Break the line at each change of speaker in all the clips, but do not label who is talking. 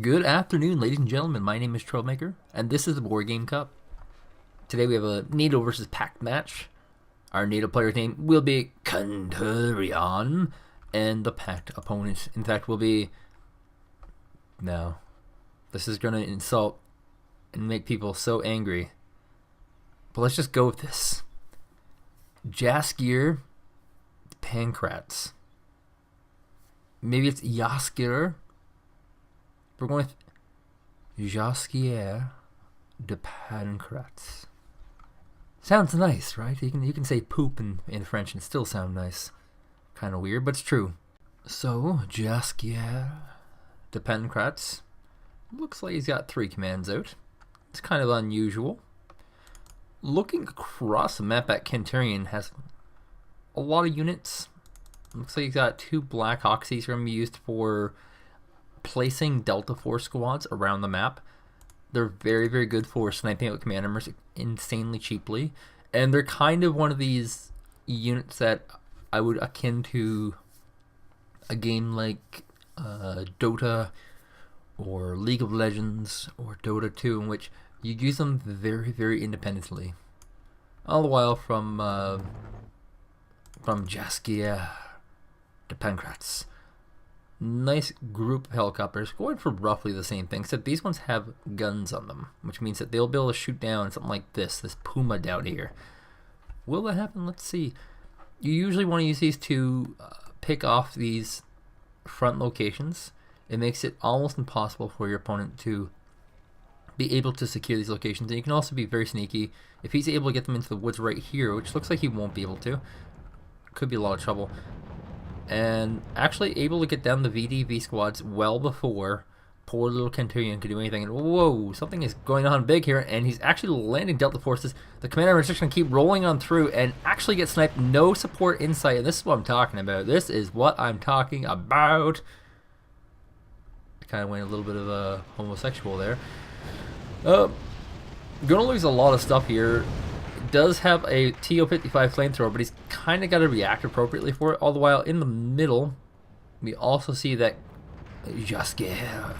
Good afternoon, ladies and gentlemen. My name is Troublemaker, and this is the Wargame Cup. Today we have a nato versus pact match. Our nato player's name will be Kenturion, and the pact opponent, in fact, will be... No. This is going to insult and make people so angry. But let's just go with this. Jaskier de Pankratz. Maybe it's Jaskier. We're going with Jaskier de Pankratz. Sounds nice, right? You can say poop in French and still sound nice. Kind of weird, but it's true. So, Jaskier de Pankratz. Looks like he's got 3 commands out. It's kind of unusual. Looking across the map at Kenturion has a lot of units. Looks like he's got 2 Black Hawks. These are going to be used for placing Delta Force squads around the map. They're very, very good for sniping out command members insanely cheaply. And they're kind of one of these units that I would akin to a game like Dota or League of Legends or Dota 2, in which you use them very, very independently. All the while from Jaskier de Pankratz. Nice group of helicopters, going for roughly the same thing, except these ones have guns on them, which means that they'll be able to shoot down something like this Puma down here. Will that happen? Let's see. You usually want to use these to pick off these front locations. It makes it almost impossible for your opponent to be able to secure these locations, and you can also be very sneaky. If he's able to get them into the woods right here, which looks like he won't be able to, could be a lot of trouble. And actually able to get down the VDV squads well before poor little Kenturion could do anything. And whoa, something is going on big here, and he's actually landing Delta Forces. The commander is just going to keep rolling on through and actually get sniped. No support in sight, and this is what I'm talking about. This is what I'm talking about. I kind of went a little bit of a homosexual there. Gonna lose a lot of stuff here. Does have a TO-55 flamethrower, but he's kind of got to react appropriately for it. All the while in the middle, we also see that Jaskier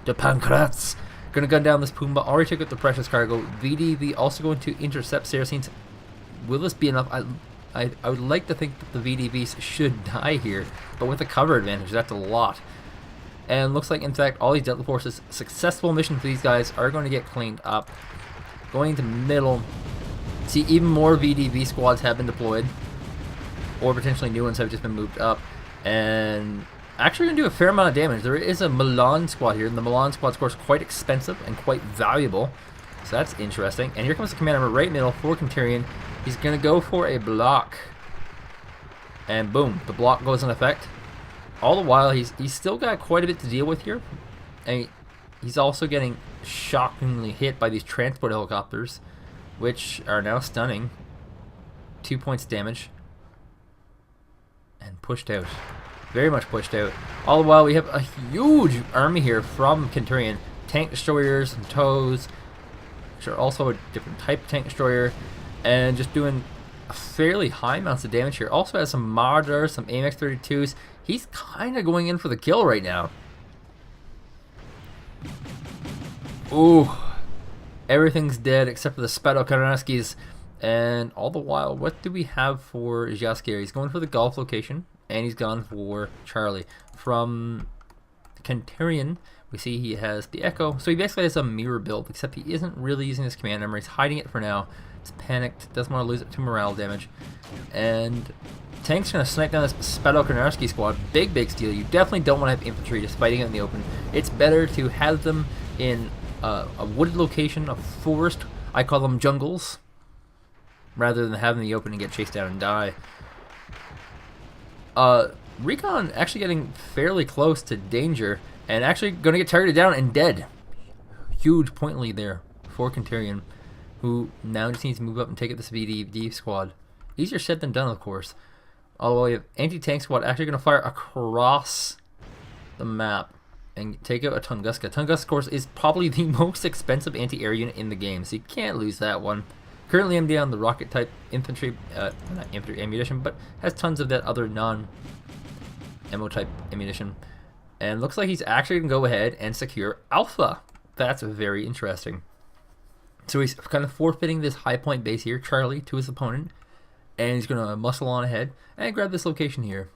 de Pankratz going to gun down this Puma. Already took out the precious cargo. VDV also going to intercept Saracens. Will this be enough? I would like to think that the VDVs should die here, but with a cover advantage, that's a lot. And looks like, in fact, all these Delta Forces, successful mission for these guys, are going to get cleaned up. Going to middle. See, even more VDV squads have been deployed, or potentially new ones have just been moved up, and actually going to do a fair amount of damage. There is a Milan squad here, and the Milan squad, of course, quite expensive and quite valuable, so that's interesting. And here comes the commander right middle for Kenturion. He's going to go for a block, and boom, the block goes in effect. All the while, he's still got quite a bit to deal with here, and he's also getting shockingly hit by these transport helicopters, which are now stunning. 2 points damage. And pushed out. Very much pushed out. All the while, we have a huge army here from Kenturion. Tank destroyers and tows, which are also a different type of tank destroyer. And just doing fairly high amounts of damage here. Also has some Marders, some AMX 32s. He's kind of going in for the kill right now. Ooh. Everything's dead except for the Spadokarnaskis. And all the while, what do we have for Jaskier? He's going for the golf location, and he's gone for Charlie. From Kenturion, we see he has the Echo. So he basically has a mirror build, except he isn't really using his command number. He's hiding it for now. He's panicked, doesn't want to lose it to morale damage. And Tank's going to snipe down this Spadokarnarski squad. Big, big steal. You definitely don't want to have infantry just fighting it in the open. It's better to have them in a wooded location, a forest, I call them jungles, rather than having the open and get chased down and die. Recon actually getting fairly close to danger, and actually going to get targeted down and dead. Huge point lead there for Kenturion, who now just needs to move up and take out this VDV squad. Easier said than done, of course. Although we have anti-tank squad actually going to fire across the map and take out a Tunguska. Tunguska, of course, is probably the most expensive anti-air unit in the game, so you can't lose that one. Currently MD on the rocket-type infantry, not infantry ammunition, but has tons of that other non-ammo-type ammunition. And looks like he's actually going to go ahead and secure Alpha. That's very interesting. So he's kind of forfeiting this high point base here, Charlie, to his opponent. And he's going to muscle on ahead and grab this location here.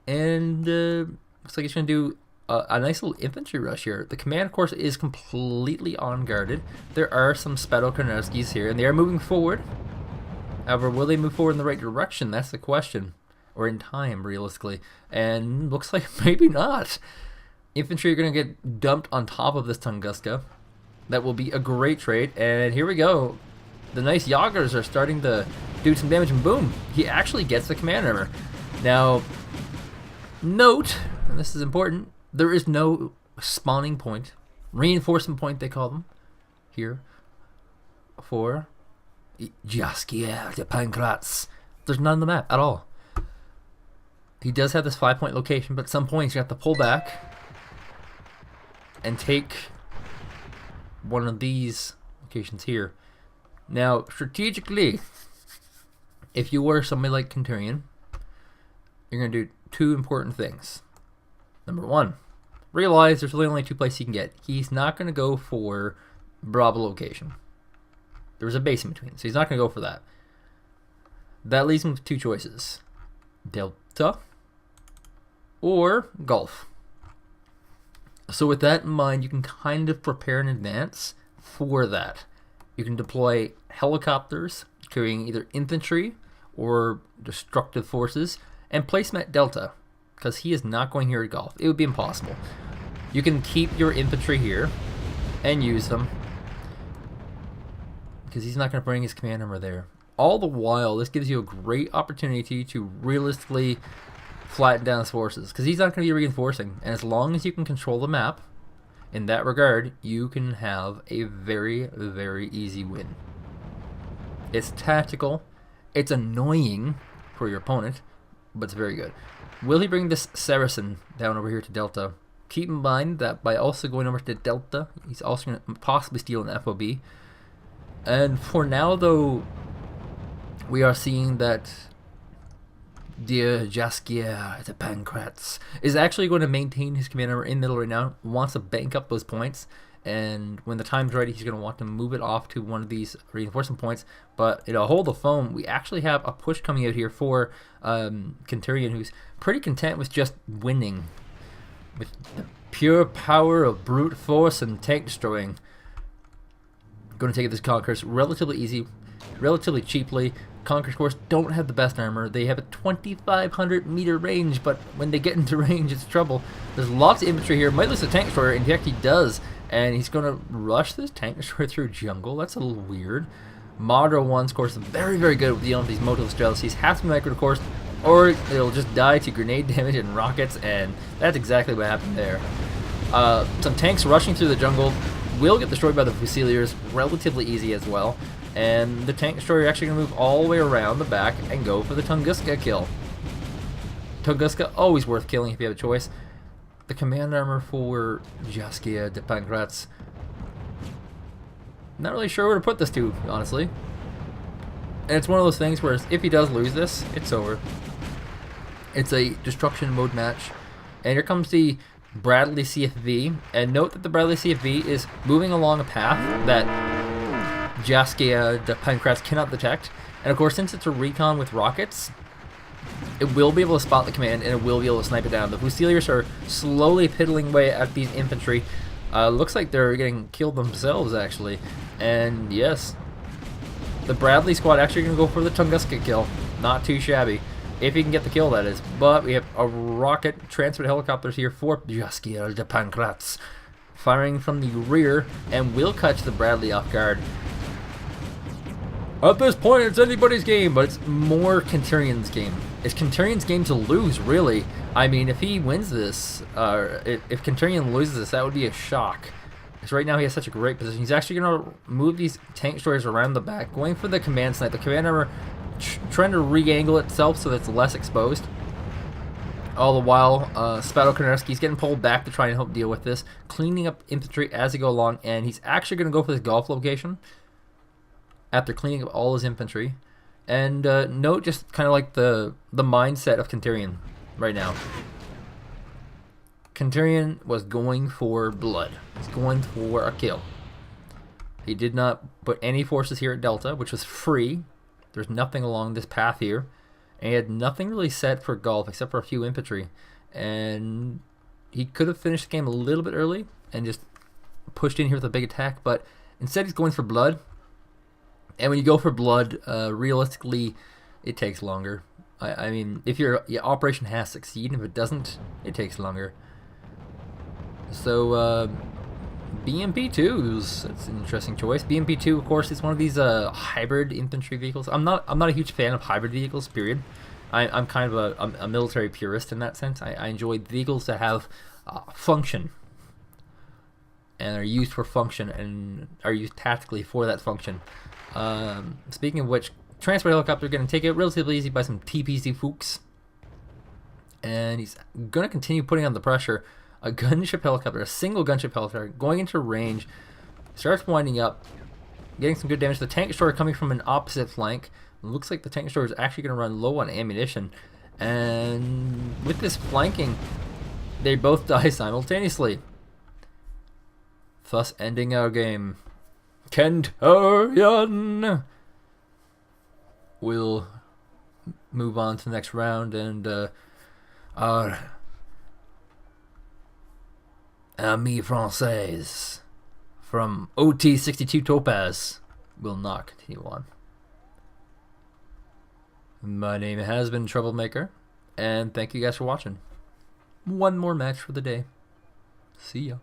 And looks like he's going to do a nice little infantry rush here. The command, of course, is completely unguarded. There are some Spadokranevskis here, and they are moving forward. However, will they move forward in the right direction? That's the question. Or in time, realistically. And looks like maybe not. Infantry are going to get dumped on top of this Tunguska. That will be a great trade. And here we go. The nice Yagers are starting to do some damage, and boom, he actually gets the command armor. Now, note, and this is important, there is no spawning point, reinforcement point they call them, here, for Jaskier de Pankratz. There's none on the map at all. He does have this 5-point location, but at some point you have to pull back and take one of these locations here. Now, strategically, if you were somebody like Kenturion, you're going to do two important things. Number one, realize there's really only two places he can get. He's not going to go for Bravo location. There's a base in between, so he's not going to go for that. That leaves him with two choices. Delta or Gulf. So with that in mind, you can kind of prepare in advance for that. You can deploy helicopters carrying either infantry or destructive forces and place them at Delta, because he is not going here at Gulf. It would be impossible. You can keep your infantry here and use them, because he's not going to bring his command armor there. All the while, this gives you a great opportunity to realistically flatten down his forces, because he's not going to be reinforcing. And as long as you can control the map, in that regard, you can have a very, very easy win. It's tactical, it's annoying for your opponent, but it's very good. Will he bring this Saracen down over here to Delta? Keep in mind that by also going over to Delta, he's also going to possibly steal an FOB. And for now, though, we are seeing that dear Jaskier de Pankratz is actually going to maintain his command armor in middle right now, wants to bank up those points, and when the time's ready, he's going to want to move it off to one of these reinforcement points. But it'll hold the phone. We actually have a push coming out here for Kenturion, who's pretty content with just winning. With the pure power of brute force and tank destroying. Going to take this Conquerors relatively easy, relatively cheaply. Conquerors, of course, don't have the best armor. They have a 2,500 meter range, but when they get into range, it's trouble. There's lots of infantry here. Might lose a tank destroyer. In fact, he does. And he's going to rush this tank destroyer through jungle. That's a little weird. Modro 1's, of course, very, very good with dealing with these motorless jealousies. Has to be micro, of course, or it'll just die to grenade damage and rockets, and that's exactly what happened there. Some tanks rushing through the jungle will get destroyed by the Fusiliers relatively easy as well. And the tank destroyer actually going to move all the way around the back and go for the Tunguska kill. Tunguska, always worth killing if you have a choice. The command armor for Jaskier de Pankratz. Not really sure where to put this to, honestly. And it's one of those things where if he does lose this, it's over. It's a destruction mode match. And here comes the Bradley CFV. And note that the Bradley CFV is moving along a path that Jaskier de Pankratz cannot detect. And of course, since it's a recon with rockets, it will be able to spot the command and it will be able to snipe it down. The Fusiliers are slowly piddling away at these infantry. Looks like they're getting killed themselves, actually. And yes, the Bradley squad actually going to go for the Tunguska kill. Not too shabby. If he can get the kill, that is. But we have a rocket transferred helicopters here for Jaskier de Pankratz, firing from the rear, and will catch the Bradley off guard. At this point, it's anybody's game, but it's more Kenturion's game. It's Kenturion's game to lose, really. I mean, if he wins this, if Kenturion loses this, that would be a shock. Because right now he has such a great position. He's actually going to move these tank destroyers around the back, going for the command snipe. The command armor trying to re-angle itself so that it's less exposed. All the while, Spadokranevski's getting pulled back to try and help deal with this, cleaning up infantry as they go along, and he's actually going to go for this Gulf location after cleaning up all his infantry. And note just kind of like the mindset of Kenturion right now. Kenturion was going for blood. He's going for a kill. He did not put any forces here at Delta, which was free. There's nothing along this path here. And he had nothing really set for Gulf except for a few infantry. And he could have finished the game a little bit early and just pushed in here with a big attack. But instead he's going for blood. And when you go for blood, realistically, it takes longer. I mean, if your operation has succeeded, if it doesn't, it takes longer. So, BMP-2, it's an interesting choice. BMP-2, of course, is one of these hybrid infantry vehicles. I'm not a huge fan of hybrid vehicles, period. I'm kind of a military purist in that sense. I enjoy vehicles that have function and are used for function and are used tactically for that function. Speaking of which, transport helicopter going to take it relatively easy by some TPC Fuchs. And he's going to continue putting on the pressure. A gunship helicopter, a single gunship helicopter, going into range, starts winding up, getting some good damage. The tank destroyer coming from an opposite flank. It looks like the tank destroyer is actually going to run low on ammunition. And with this flanking, they both die simultaneously, thus ending our game. Kenturion will move on to the next round, and our ami française from OT62 Topaz will not continue on. My name has been Troublemaker, and thank you guys for watching. One more match for the day. See ya.